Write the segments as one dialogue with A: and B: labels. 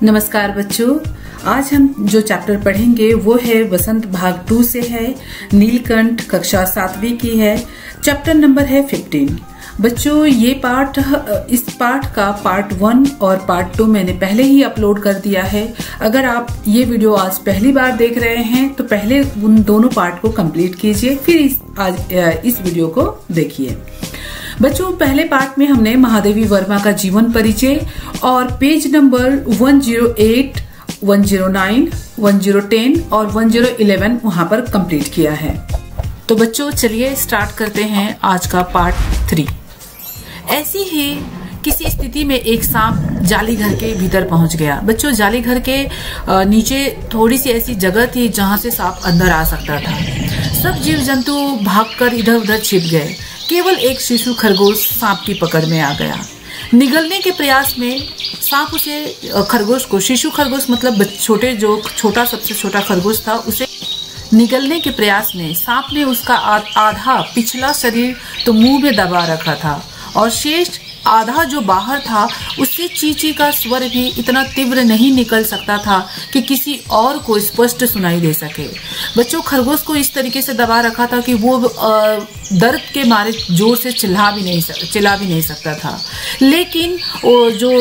A: नमस्कार बच्चों, आज हम जो चैप्टर पढ़ेंगे वो है वसंत भाग 2 से है। नीलकंठ कक्षा 7वीं की है। चैप्टर नंबर है 15। बच्चों ये पाठ, इस पाठ का पार्ट 1 और पार्ट 2 मैंने पहले ही अपलोड कर दिया है। अगर आप ये वीडियो आज पहली बार देख रहे हैं तो पहले उन दोनों पार्ट को कंप्लीट कीजिए, फिर इस वीडियो को देखिए। बच्चों पहले पार्ट में हमने महादेवी वर्मा का जीवन परिचय और पेज नंबर 108, 109, 1010 और 1011 वहां पर कंप्लीट किया है। तो बच्चों चलिए स्टार्ट करते हैं आज का पार्ट 3। ऐसी ही किसी स्थिति में एक सांप जाली घर के भीतर पहुंच गया। बच्चों जाली घर के नीचे थोड़ी सी ऐसी जगह थी जहां से सांप अंदर आ सकता था। सब जीव जंतु भागकर इधर उधर छिप गए। केवल एक शिशु खरगोश सांप की पकड़ में आ गया। निगलने के प्रयास में सांप उसे खरगोश को, शिशु खरगोश मतलब सबसे छोटा खरगोश था, उसे निगलने के प्रयास में सांप ने उसका आधा पिछला शरीर तो मुंह में दबा रखा था और शेष आधा जो बाहर था उससे चींची का स्वर भी इतना तीव्र नहीं निकल सकता था कि किसी और को स्पष्ट सुनाई दे सके। बच्चों खरगोश को इस तरीके से दबा रखा था कि वो दर्द के मारे जोर से चिल्ला भी नहीं सकता था। लेकिन वो जो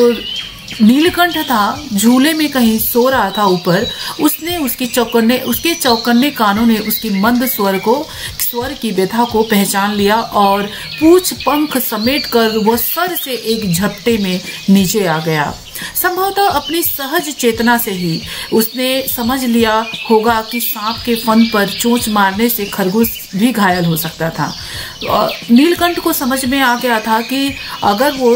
A: नीलकंठ था झूले में कहीं सो रहा था ऊपर, उसने उसके चौकन्ने कानों ने उसकी मंद स्वर की व्यथा को पहचान लिया और पूछ पंख समेटकर वह सर से एक झपटे में नीचे आ गया। संभवतः अपनी सहज चेतना से ही उसने समझ लिया होगा कि सांप के फन पर चोंच मारने से खरगोश भी घायल हो सकता था। नीलकंठ को समझ में आ गया था कि अगर वो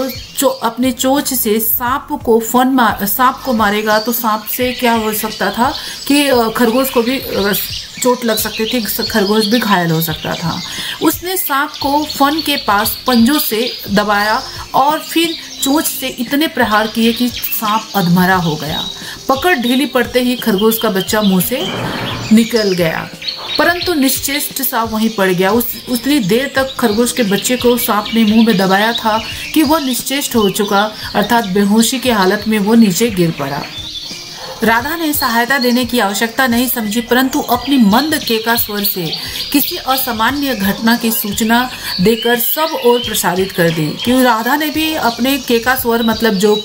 A: अपने चोंच से सांप को मारेगा तो सांप से क्या हो सकता था कि खरगोश को भी चोट लग सकती थी, खरगोश भी घायल हो सकता था। उसने सांप को फन के पास पंजों से दबाया और फिर चोंच से इतने प्रहार किए कि सांप अधमरा हो गया। पकड़ ढीली पड़ते ही खरगोश का बच्चा मुंह से निकल गया, परंतु निश्चेष्ट सा वहीं पड़ गया। उतनी देर तक खरगोश के बच्चे को सांप ने मुंह में दबाया था कि वह निश्चेष्ट हो चुका, अर्थात बेहोशी की हालत में वो नीचे गिर पड़ा। राधा ने सहायता देने की आवश्यकता नहीं समझी, परंतु अपनी मंद केका स्वर से किसी असामान्य घटना की सूचना देकर सब ओर प्रसारित कर दी। क्योंकि राधा ने भी अपने केका स्वर, मतलब जो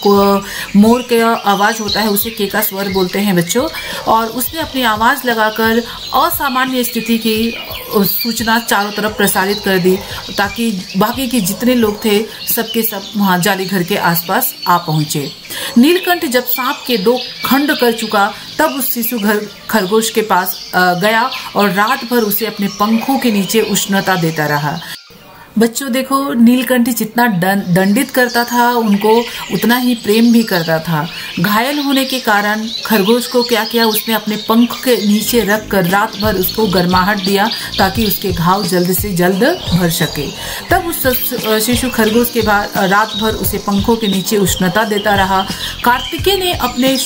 A: मोर का आवाज होता है उसे केका स्वर बोलते हैं बच्चों, और उसने अपनी आवाज लगाकर असामान्य स्थिति की सूचना चारों तरफ प्रसारित कर दी ताकि बाकी के जितने लोग थे सबके सब वहां जाली घर के आसपास आ पहुंचे। नीलकंठ जब सांप के 2 खंड कर चुका तब उस शिशु खरगोश के पास गया और रात भर उसे अपने पंखों के नीचे उष्णता देता रहा। बच्चों देखो, नीलकंठ जितना दंडित करता था उनको उतना ही प्रेम भी करता था। घायल होने के कारण खरगोश को क्या किया, उसने अपने पंख के नीचे रखकर रात भर उसको गर्माहट दिया ताकि उसके घाव जल्द से जल्द भर सके। तब उस शिशु खरगोश के बाद रात भर उसे पंखों के नीचे उष्णता देता रहा। कार्तिकेय ने अपने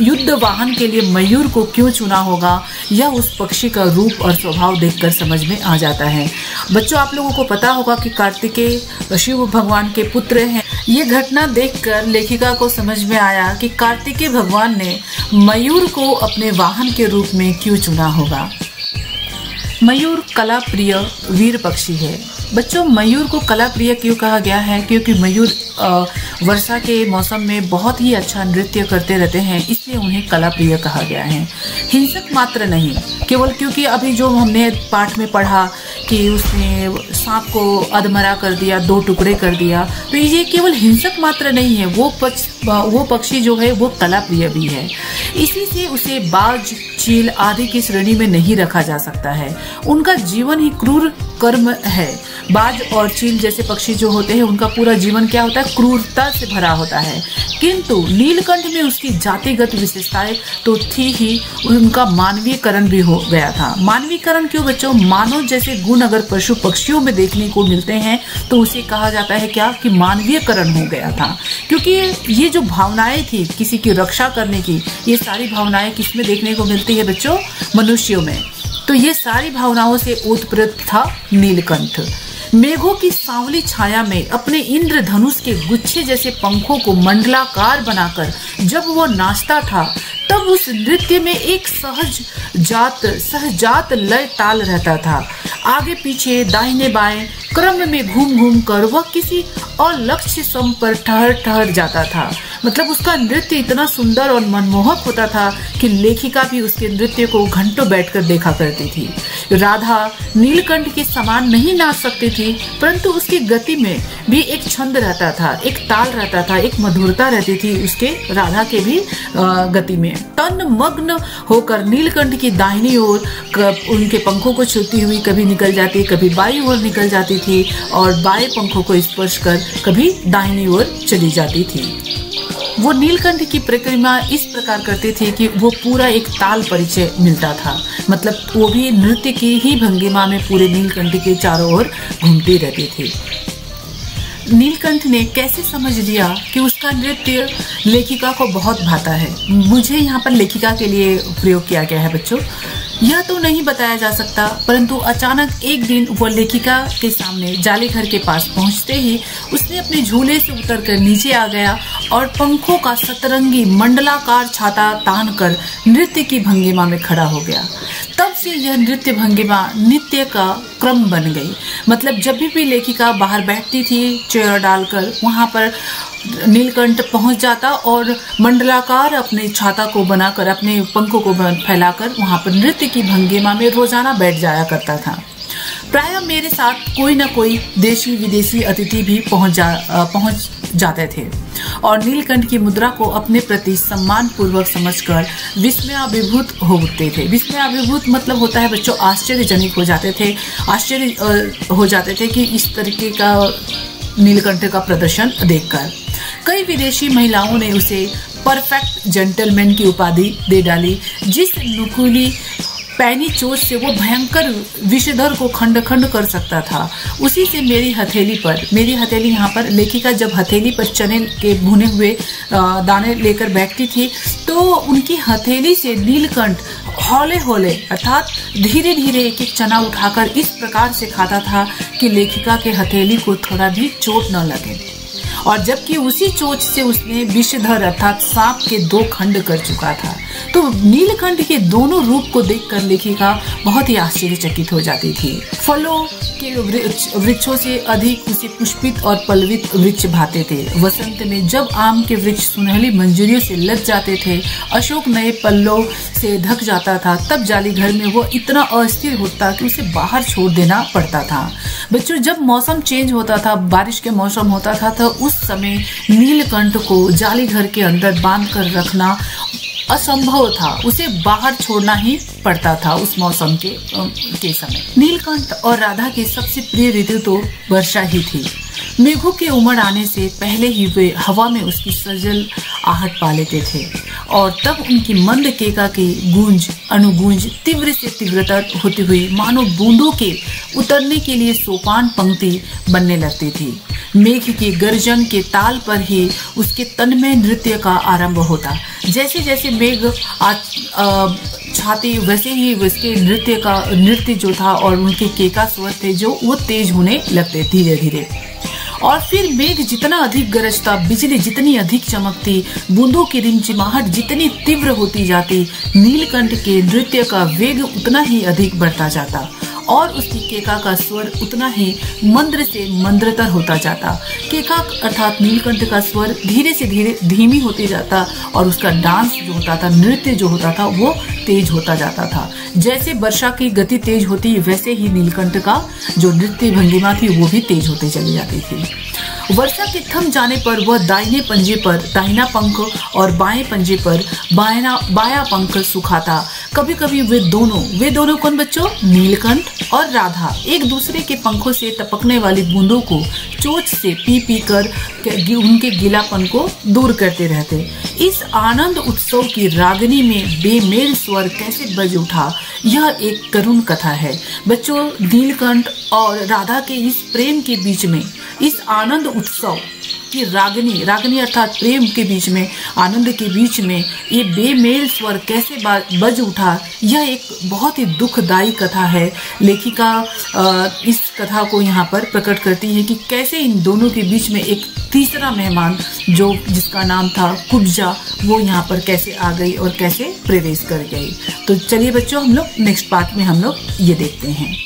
A: युद्ध वाहन के लिए मयूर को क्यों चुना होगा, यह उस पक्षी का रूप और स्वभाव देखकर समझ में आ जाता है। बच्चों आप लोगों को पता होगा कि कार्तिकेय शिव भगवान के पुत्र हैं। ये घटना देखकर लेखिका को समझ में आया कि कार्तिकेय भगवान ने मयूर को अपने वाहन के रूप में क्यों चुना होगा। मयूर कला प्रिय वीर पक्षी है। बच्चों मयूर को कला प्रिय क्यों कहा गया है, क्योंकि मयूर वर्षा के मौसम में बहुत ही अच्छा नृत्य करते रहते हैं, इसलिए उन्हें कला प्रिय कहा गया है। हिंसक मात्र नहीं, केवल क्योंकि अभी जो हमने पाठ में पढ़ा कि उसने सांप को अधमरा कर दिया, 2 टुकड़े कर दिया, तो ये केवल हिंसक मात्र नहीं है, वो पक्षी जो है वो कला प्रिय भी है। इसी से उसे बाज, चील आदि की श्रेणी में नहीं रखा जा सकता है। उनका जीवन ही क्रूर कर्म है। बाज और चील जैसे पक्षी जो होते हैं उनका पूरा जीवन क्या होता है, क्रूरता से भरा होता है। किंतु नीलकंठ में उसकी जातिगत विशेषताएं तो थी ही, उनका मानवीयकरण भी हो गया था। मानवीयकरण क्यों बच्चों, मानव जैसे गुण अगर पशु पक्षियों में देखने को मिलते हैं तो उसे कहा जाता है क्या, कि मानवीयकरण हो गया था। क्योंकि ये जो भावनाएं थी किसी की रक्षा करने की, ये सारी भावनाएं किसमें देखने को मिलती है बच्चों, मनुष्यों में। तो ये सारी भावनाओं से ओतप्रोत था नीलकंठ। मेघों की सांवली छाया में अपने इंद्रधनुष के गुच्छे जैसे पंखों को मंडलाकार बनाकर जब वो नाचता था, तब उस नृत्य में एक सहजात लय ताल रहता था। आगे पीछे दाहिने बाएं क्रम में घूम घूम कर वह किसी और लक्ष्य सम पर ठहर जाता था। मतलब उसका नृत्य इतना सुंदर और मनमोहक होता था कि लेखिका भी उसके नृत्य को घंटों बैठकर देखा करती थी। राधा नीलकंठ के समान नहीं नाच सकती थी, परंतु उसकी गति में भी एक छंद रहता था, एक ताल रहता था, एक मधुरता रहती थी उसके राधा के भी गति में। तन मग्न होकर नीलकंठ की दाहिनी ओर उनके पंखों को छूती हुई कभी निकल जाती, कभी बाईं ओर निकल जाती थी और बाएं पंखों को स्पर्श कर कभी दाहिनी ओर चली जाती थी। वो नीलकंठ की परिक्रमा इस प्रकार करती थी कि वो पूरा एक ताल परिचय मिलता था। मतलब वो भी नृत्य की ही भंगिमा में पूरे नीलकंठ के चारों ओर घूमती रहती थी। नीलकंठ ने कैसे समझ लिया कि उसका नृत्य लेखिका को बहुत भाता है। मुझे यहाँ पर लेखिका के लिए प्रयोग किया गया है बच्चों। यह तो नहीं बताया जा सकता, परंतु अचानक एक दिन वो लेखिका के सामने जाली घर के पास पहुंचते ही उसने अपने झूले से उतरकर नीचे आ गया और पंखों का सतरंगी मंडलाकार छाता तान कर नृत्य की भंगिमा में खड़ा हो गया। तब से यह नृत्य भंगिमा नित्य का क्रम बन गई। मतलब जब भी लेखिका बाहर बैठती थी चेयर डालकर, वहां पर नीलकंठ पहुंच जाता और मंडलाकार अपने छाता को बनाकर, अपने पंखों को फैलाकर वहां पर नृत्य की भंगिमा में रोजाना बैठ जाया करता था। प्राय मेरे साथ कोई न कोई देशी विदेशी अतिथि भी पहुंच जाते थे और नीलकंठ की मुद्रा को अपने प्रति सम्मान पूर्वक समझकर विस्मयाभिभूत होते थे। विस्मयाभिभूत मतलब होता है बच्चों आश्चर्यजनक हो जाते थे, आश्चर्य हो जाते थे कि इस तरीके का नीलकंठ का प्रदर्शन देखकर। कई विदेशी महिलाओं ने उसे परफेक्ट जेंटलमैन की उपाधि दे डाली। जिस नुकीली पैनी चोट से वो भयंकर विषधर को खंड खंड कर सकता था, उसी से मेरी हथेली यहाँ पर लेखिका जब हथेली पर चने के भुने हुए दाने लेकर बैठती थी, तो उनकी हथेली से नीलकंठ हौले हौले अर्थात धीरे धीरे एक एक चना उठाकर इस प्रकार से खाता था कि लेखिका के हथेली को थोड़ा भी चोट न लगे। और जबकि उसी चोट से उसने विषधर अर्थात सांप के 2 खंड कर चुका था। तो नीलकंठ के दोनों रूप को देखकर लेखिका बहुत ही आश्चर्यचकित हो जाती थी। फलों के वृक्षों से अधिक उसे पुष्पित और पल्लवित वृक्ष भाते थे। वसंत में जब आम के वृक्ष सुनहली मंजरियों से लद जाते थे, अशोक नए पल्लों से ढक जाता था, तब जाली घर में वो इतना अस्थिर होता कि उसे बाहर छोड़ देना पड़ता था। बच्चों जब मौसम चेंज होता था, बारिश के मौसम होता था, तो उस समय नीलकंठ को जाली घर के अंदर बांध कर रखना असंभव था, उसे बाहर छोड़ना ही पड़ता था उस मौसम के समय। नीलकंठ और राधा की सबसे प्रिय ऋतु तो वर्षा ही थी। मेघों के उमड़ आने से पहले ही वे हवा में उसकी सजल आहट पा लेते थे और तब उनकी मंद केका की गूंज अनुगूंज तीव्र से तीव्रतर होती हुई मानो बूंदों के उतरने के लिए सोपान पंक्ति बनने लगती थी। मेघ की गर्जन के ताल पर ही उसके तन में नृत्य का आरंभ होता। जैसे जैसे मेघ छाती वैसे ही उसके नृत्य जो था और उनके केका स्वर थे जो वो तेज होने लगते धीरे धीरे। और फिर मेघ जितना अधिक गरजता, बिजली जितनी अधिक चमकती, बूंदों की रिमझिमाहट जितनी तीव्र होती जाती, नीलकंठ के नृत्य का वेग उतना ही अधिक बढ़ता जाता और उसकी केका का स्वर उतना ही मंद्र से मंद्रतर होता जाता। केका अर्थात नीलकंठ का स्वर धीरे से धीरे धीमी होते जाता और उसका डांस जो होता था, नृत्य जो होता था, वो तेज होता जाता था। जैसे वर्षा की गति तेज होती, वैसे ही नीलकंठ का जो नृत्य भंगिमा थी वो भी तेज होते चली जाती थी। वर्षा के थम जाने पर वह दाहिने पंजे पर दाहिना पंख और बाएं पंजे पर बायां पंख सुखाता। कभी कभी वे दोनों कौन बच्चों? नीलकंठ और राधा एक दूसरे के पंखों से टपकने वाली बूंदों को चोंच से पी कर उनके गीलापन को दूर करते रहते। इस आनंद उत्सव की रागनी में बेमेल स्वर कैसे बज उठा, यह एक करुण कथा है बच्चों। नीलकंठ और राधा के इस प्रेम के बीच में, इस आनंद उत्सव कि रागिनी, रागिनी अर्थात प्रेम के बीच में, आनंद के बीच में ये बेमेल स्वर कैसे बज उठा, यह एक बहुत ही दुखदाई कथा है। लेखिका इस कथा को यहाँ पर प्रकट करती है कि कैसे इन दोनों के बीच में एक तीसरा मेहमान जिसका नाम था कुब्जा, वो यहाँ पर कैसे आ गई और कैसे प्रवेश कर गई। तो चलिए बच्चों, हम लोग नेक्स्ट पार्ट में हम लोग ये देखते हैं।